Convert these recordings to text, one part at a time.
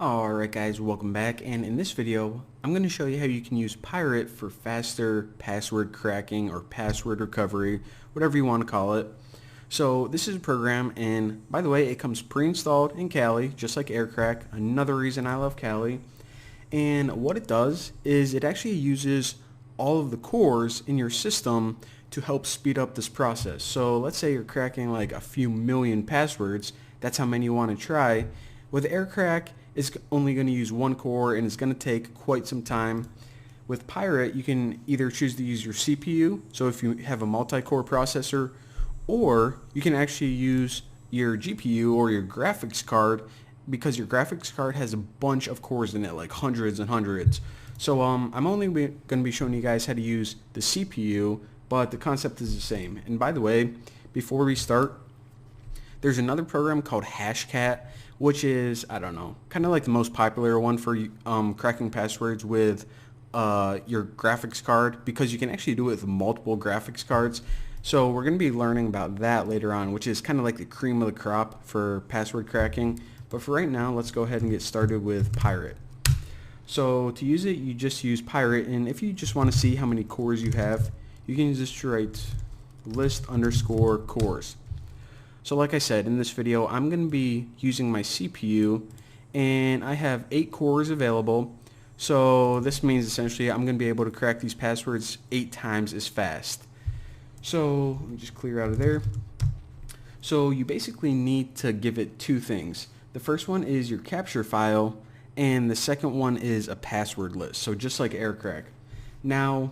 Alright guys, welcome back, and in this video I'm going to show you how you can use Pyrit for faster password cracking or password recovery, whatever you want to call it. So this is a program, and by the way, it comes pre-installed in Kali, just like AirCrack, another reason I love Kali. And what it does is it actually uses all of the cores in your system to help speed up this process. So let's say you're cracking like a few million passwords, that's how many you want to try. With AirCrack, it's only going to use one core and it's going to take quite some time. With Pyrit, you can either choose to use your CPU, so if you have a multi-core processor, or you can actually use your GPU or your graphics card, because your graphics card has a bunch of cores in it, like hundreds and hundreds. So I'm only going to be showing you guys how to use the CPU, but the concept is the same. And by the way, before we start, there's another program called Hashcat, which is, I don't know, kind of like the most popular one for cracking passwords with your graphics card, because you can actually do it with multiple graphics cards. So we're going to be learning about that later on, which is kind of like the cream of the crop for password cracking. But for right now, let's go ahead and get started with Pyrit. So to use it, you just use Pyrit, and if you just want to see how many cores you have, you can just write list_cores. So like I said, in this video, I'm going to be using my CPU, and I have 8 cores available. So this means essentially I'm going to be able to crack these passwords 8 times as fast. So let me just clear out of there. So you basically need to give it 2 things. The first one is your capture file, and the second one is a password list. So just like AirCrack. Now,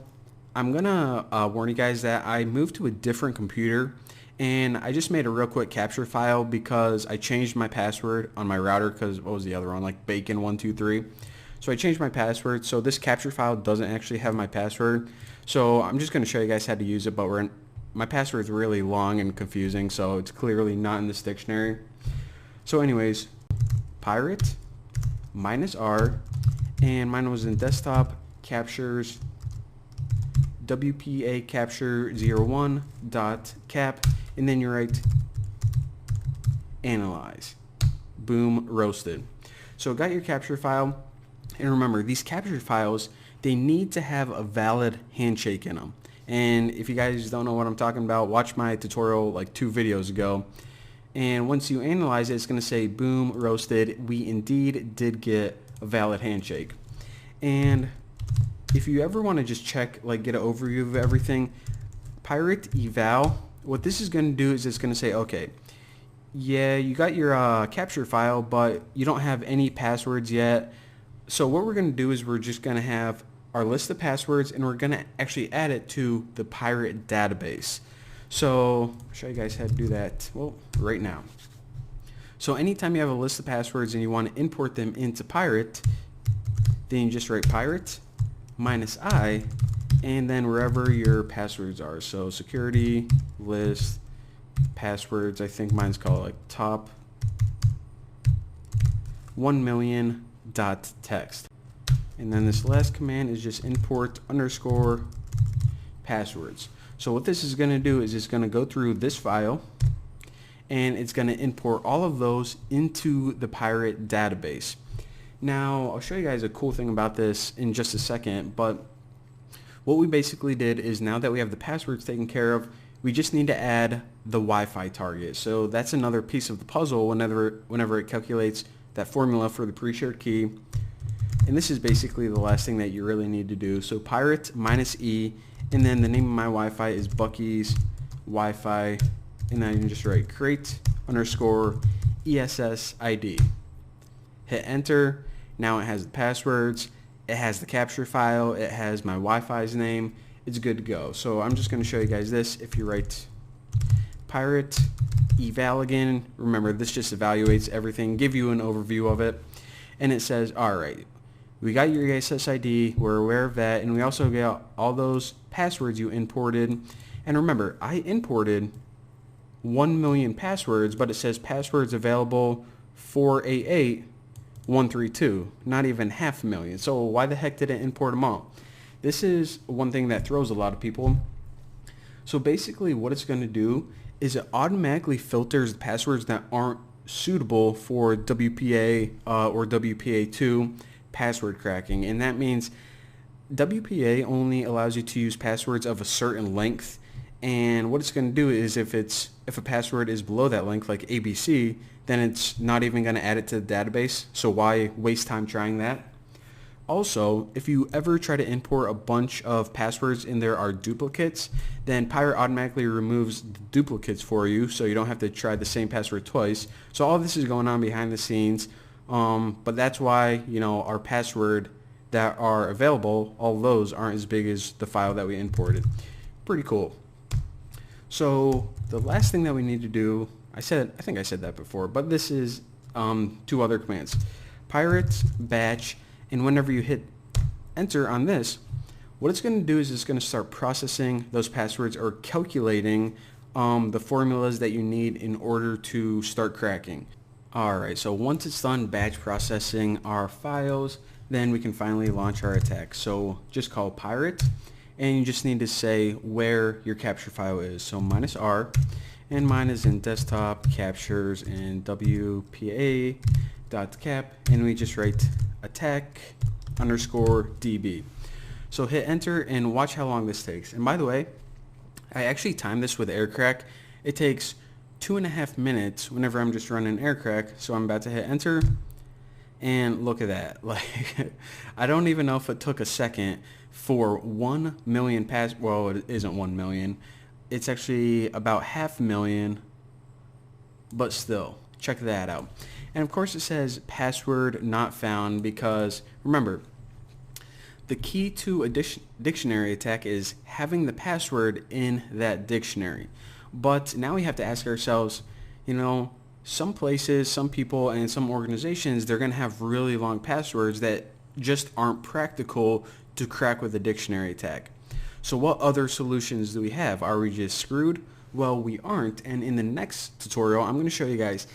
I'm going to warn you guys that I moved to a different computer, and I just made a real quick capture file because I changed my password on my router, because what was the other one, like bacon123. So I changed my password, so this capture file doesn't actually have my password. So I'm just going to show you guys how to use it, but my password is really long and confusing, so it's clearly not in this dictionary. So anyways, Pyrit -R, and mine was in desktop captures WPA capture 01.cap, and then you write analyze. Boom, roasted. So got your capture file, and remember, these capture files, they need to have a valid handshake in them. And if you guys don't know what I'm talking about, watch my tutorial like 2 videos ago. And once you analyze it, it's going to say boom, roasted. We indeed did get a valid handshake. And if you ever want to just check, like get an overview of everything, Pyrit eval, what this is going to do is it's going to say, okay, yeah, you got your capture file, but you don't have any passwords yet. So what we're going to do is we're just going to have our list of passwords, and we're going to actually add it to the Pyrit database. So I'll show you guys how to do that, well, right now. So anytime you have a list of passwords and you want to import them into Pyrit, then you just write Pyrit -I, and then wherever your passwords are. So security, list, passwords, I think mine's called like top 1,000,000.text. And then this last command is just import _passwords. So what this is going to do is it's going to go through this file, and it's going to import all of those into the Pyrit database. Now, I'll show you guys a cool thing about this in just a second, but what we basically did is, now that we have the passwords taken care of, we just need to add the Wi-Fi target. So that's another piece of the puzzle whenever it calculates that formula for the pre-shared key. And this is basically the last thing that you really need to do. So Pyrit -E, and then the name of my Wi-Fi is Bucky's Wi-Fi, and then you can just write create _ESSID. Hit enter. Now it has the passwords, it has the capture file, it has my Wi-Fi's name. It's good to go. So I'm just going to show you guys this. If you write Pyrit eval again, remember this just evaluates everything, give you an overview of it, and it says, alright, we got your SSID, we're aware of that, and we also got all those passwords you imported. And remember, I imported 1 million passwords, but it says passwords available 488,132, not even 500,000. So why the heck did it import them all? This is one thing that throws a lot of people. So basically what it's going to do is it automatically filters the passwords that aren't suitable for WPA or WPA2 password cracking, and that means WPA only allows you to use passwords of a certain length, and what it's going to do is if a password is below that length, like ABC, then it's not even going to add it to the database, so why waste time trying that? Also, if you ever try to import a bunch of passwords and there are duplicates, then Pyrit automatically removes the duplicates for you, so you don't have to try the same password twice. So all this is going on behind the scenes, but that's why, you know, our password that are available, all those aren't as big as the file that we imported. Pretty cool. So the last thing that we need to do, I think I said that before, but this is two other commands: Pyrit, batch, and whenever you hit enter on this, what it's going to do is it's going to start processing those passwords or calculating the formulas that you need in order to start cracking. Alright, so once it's done batch processing our files, then we can finally launch our attack. So just call Pyrit, and you just need to say where your capture file is. So -R, and mine is in desktop captures in WPA.cap, and we just write attack_db. So hit enter and watch how long this takes. And by the way, I actually timed this with aircrack. It takes 2.5 minutes whenever I'm just running aircrack. So I'm about to hit enter, and look at that. Like, I don't even know if it took a second for 1 million well, it isn't 1 million. It's actually about 500,000, but still, check that out. And of course it says password not found because, remember, the key to a dictionary attack is having the password in that dictionary. But now we have to ask ourselves, you know, some places, some people, and some organizations, they're going to have really long passwords that just aren't practical to crack with a dictionary attack. So what other solutions do we have? Are we just screwed? Well, we aren't. And in the next tutorial, I'm going to show you guys,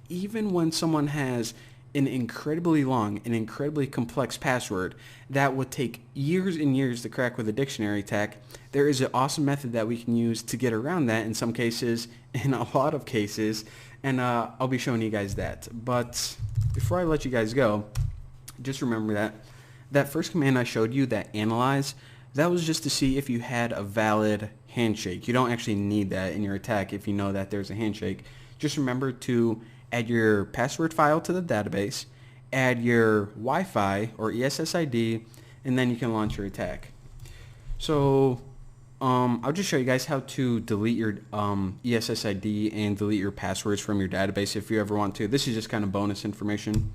even when someone has an incredibly long and incredibly complex password that would take years and years to crack with a dictionary attack, there is an awesome method that we can use to get around that in some cases, in a lot of cases, and I'll be showing you guys that. But before I let you guys go, just remember that first command I showed you, that analyze, that was just to see if you had a valid handshake. You don't actually need that in your attack if you know that there's a handshake. Just remember to add your password file to the database, add your Wi-Fi or ESSID, and then you can launch your attack. So I'll just show you guys how to delete your ESSID and delete your passwords from your database if you ever want to. This is just kind of bonus information.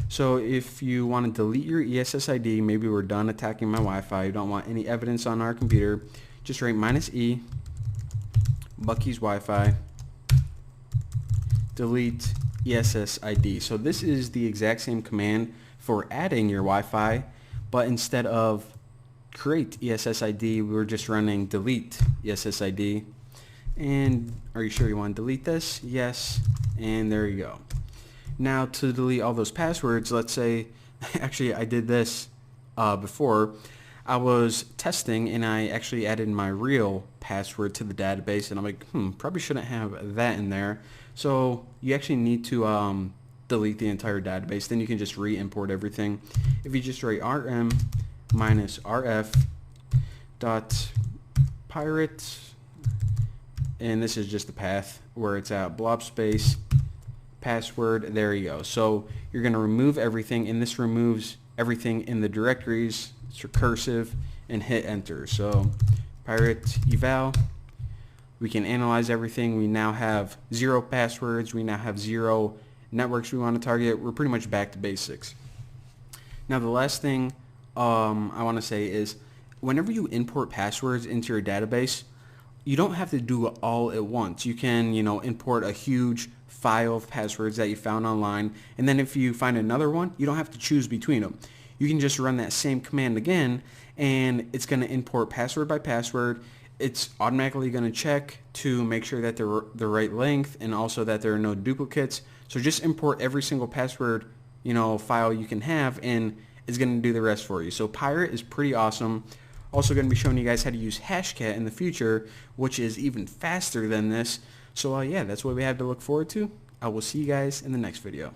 So if you want to delete your ESSID, maybe we're done attacking my Wi-Fi, you don't want any evidence on our computer, just write -E, Bucky's Wi-Fi, delete ESSID. So this is the exact same command for adding your Wi-Fi, but instead of create ESSID, we were just running delete ESSID. And are you sure you want to delete this? Yes, and there you go. Now to delete all those passwords, let's say, actually I did this before. I was testing and I actually added my real password to the database, and I'm like, probably shouldn't have that in there. So you actually need to delete the entire database. Then you can just re-import everything. If you just write rm -rf dot Pyrit, and this is just the path where it's at, blob space password, there you go. So you're going to remove everything, and this removes everything in the directories. It's recursive, and hit enter. So Pyrit eval, we can analyze everything. We now have 0 passwords, we now have 0 networks we want to target. We're pretty much back to basics. Now the last thing I want to say is, whenever you import passwords into your database, you don't have to do it all at once. You can, import a huge file of passwords that you found online, and then if you find another one, you don't have to choose between them. You can just run that same command again, and it's going to import password by password. It's automatically going to check to make sure that they're the right length, and also that there are no duplicates. So just import every single password, file you can have, and it's going to do the rest for you. So Pyrit is pretty awesome. Also going to be showing you guys how to use Hashcat in the future, which is even faster than this. So yeah, that's what we have to look forward to. I will see you guys in the next video.